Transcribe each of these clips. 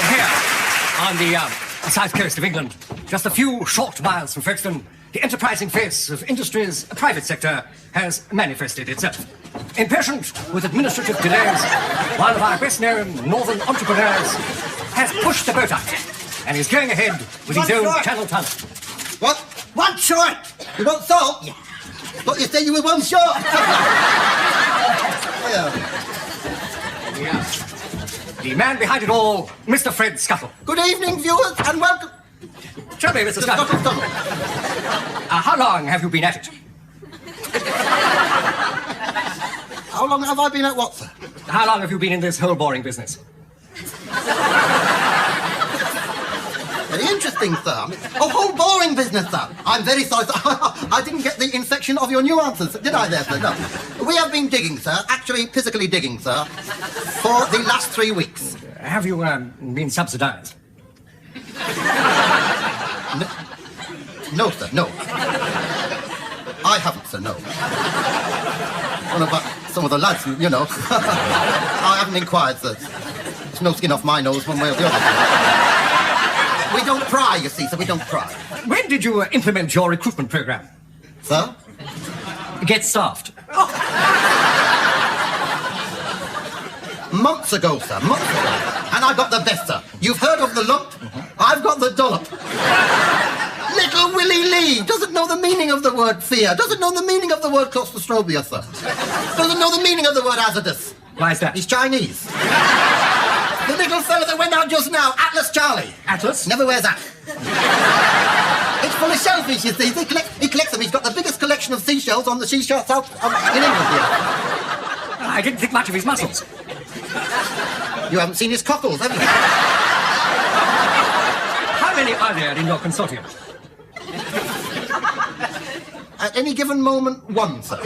Here, on the south coast of England, just a few short miles from Folkestone, the enterprising face of industry's private sector has manifested itself. Impatient with administrative delays, one of our best-known northern entrepreneurs has pushed the boat out and is going ahead with his own channel tunnel. What? One short! You want salt? Yeah. But you said you were one short! Yeah. The man behind it all, Mr. Fred Scuttle. Good evening, viewers, and welcome. Tell me, Mr. Scuttle. How long have you been at it? How long have I been at what, sir? How long have you been in this whole boring business? Very interesting, sir. A whole boring business, sir. I'm very sorry, sir. I didn't get the infection of your nuances, did I there, sir? No. We have been digging, sir, actually physically digging, sir, for the last 3 weeks. Have you been subsidized? No, sir, no. I haven't, sir, no. What about some of the lads, you know? I haven't inquired, sir. There's no skin off my nose one way or the other. We don't pry, you see, sir, we don't pry. When did you implement your recruitment program? Sir? Get staffed. Months ago, sir, months ago. And I got the best, sir. You've heard of the lump? I've got the dollop. Little Willie Lee doesn't know the meaning of the word fear, doesn't know the meaning of the word claustrophobia, sir. Doesn't know the meaning of the word hazardous. Why is that? He's Chinese. The little fella that went out just now, Atlas Charlie. Atlas? Never wears that. It's full of shellfish, you see. He collects them. He's got the biggest collection of seashells on the seashore south in England here. I didn't think much of his muscles. You haven't seen his cockles, have you? How many are there in your consortium? At any given moment, one, sir.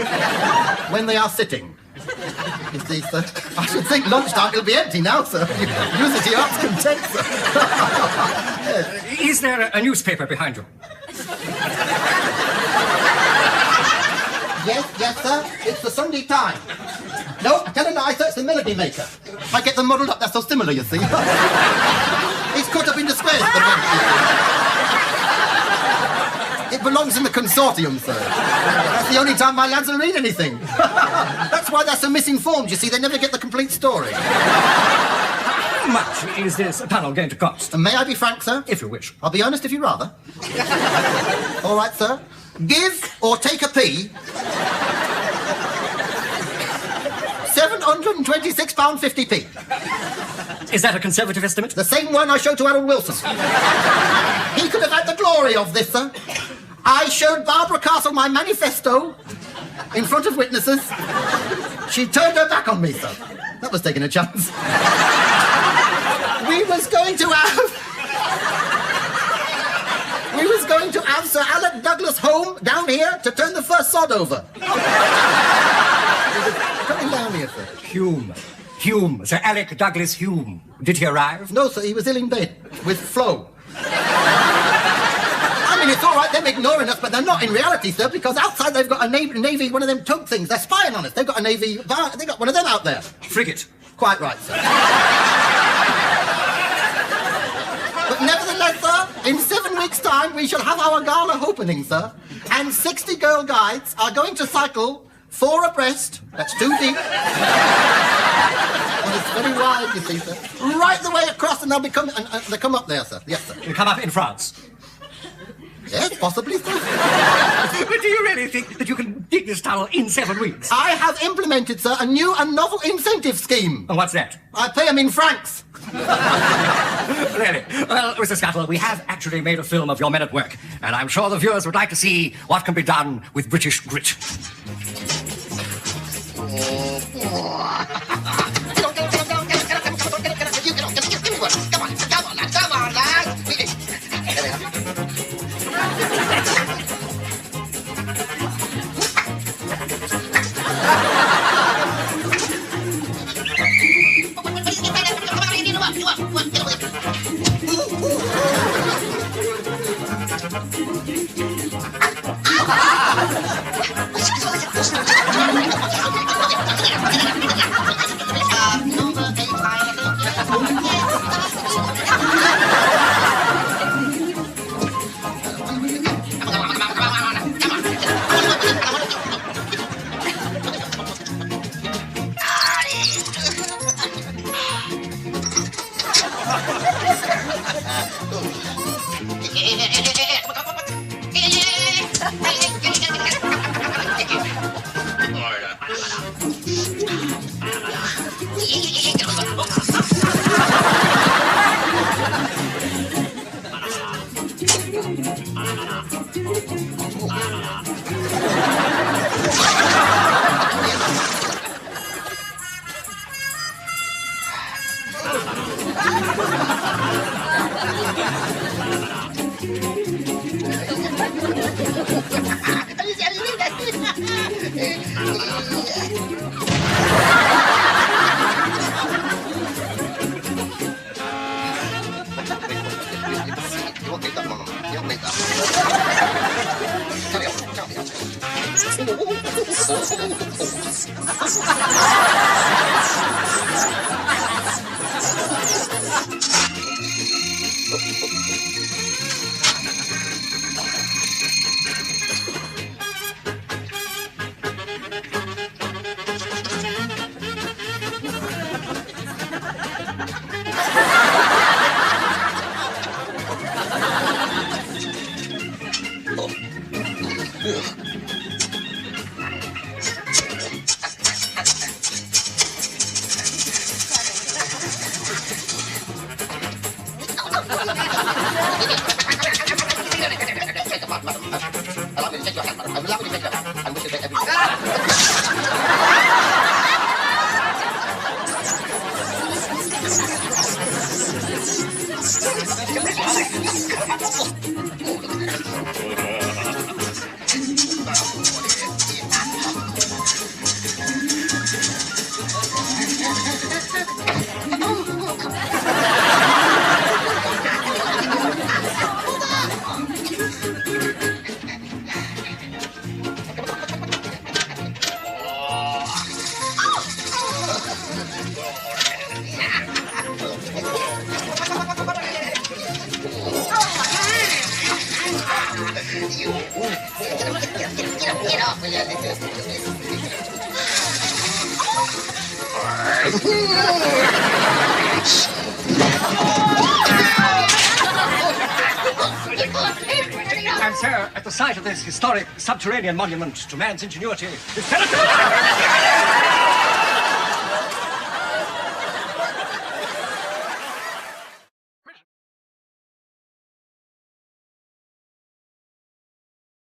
When they are sitting. You see, sir? I should think lunchtime it'll be empty now, sir. Use it to your heart's content, sir. Yes. Is there a newspaper behind you? Yes, sir. It's the Sunday Times. No, tell a lie, sir. It's the Melody Maker. I get them muddled up. They're so similar, you see. He's caught up in the squares. It belongs in the consortium, sir. That's the only time my lads will read anything. That's why they're so misinformed, you see. They never get the complete story. How much is this tunnel going to cost? And may I be frank, sir? If you wish. I'll be honest if you'd rather. All right, sir. Give or take a P. £726.50p. Is that a conservative estimate? The same one I showed to Aaron Wilson. He could have had the glory of this, sir. I showed Barbara Castle my manifesto in front of witnesses. She turned her back on me, sir. That was taking a chance. We was going to have Sir Alec Douglas home down here to turn the first sod over. Coming down here, sir. Hume, Sir Alec Douglas Hume. Did he arrive? No, sir, he was ill in bed with Flo. I mean, it's all right, them ignoring us, but they're not in reality, sir, because outside they've got a Navy, one of them tug things. They're spying on us. They've got a Navy, they've got one of them out there. Frigate. Quite right, sir. But nevertheless, sir, in 7 weeks' time, we shall have our gala opening, sir, and 60 girl guides are going to cycle 4 abreast, that's 2 deep, and it's very wide, you see, sir, right the way across, and they'll become, they come up there, sir, yes, sir. You come up in France? Yes, possibly, sir. But do you really think that you can dig this tunnel in 7 weeks? I have implemented, sir, a new and novel incentive scheme. And what's that? I pay them in francs. Really? Well, Mr. Scuttle, we have actually made a film of your men at work, and I'm sure the viewers would like to see what can be done with British grit. And sir, at the site of this historic subterranean monument to man's ingenuity, is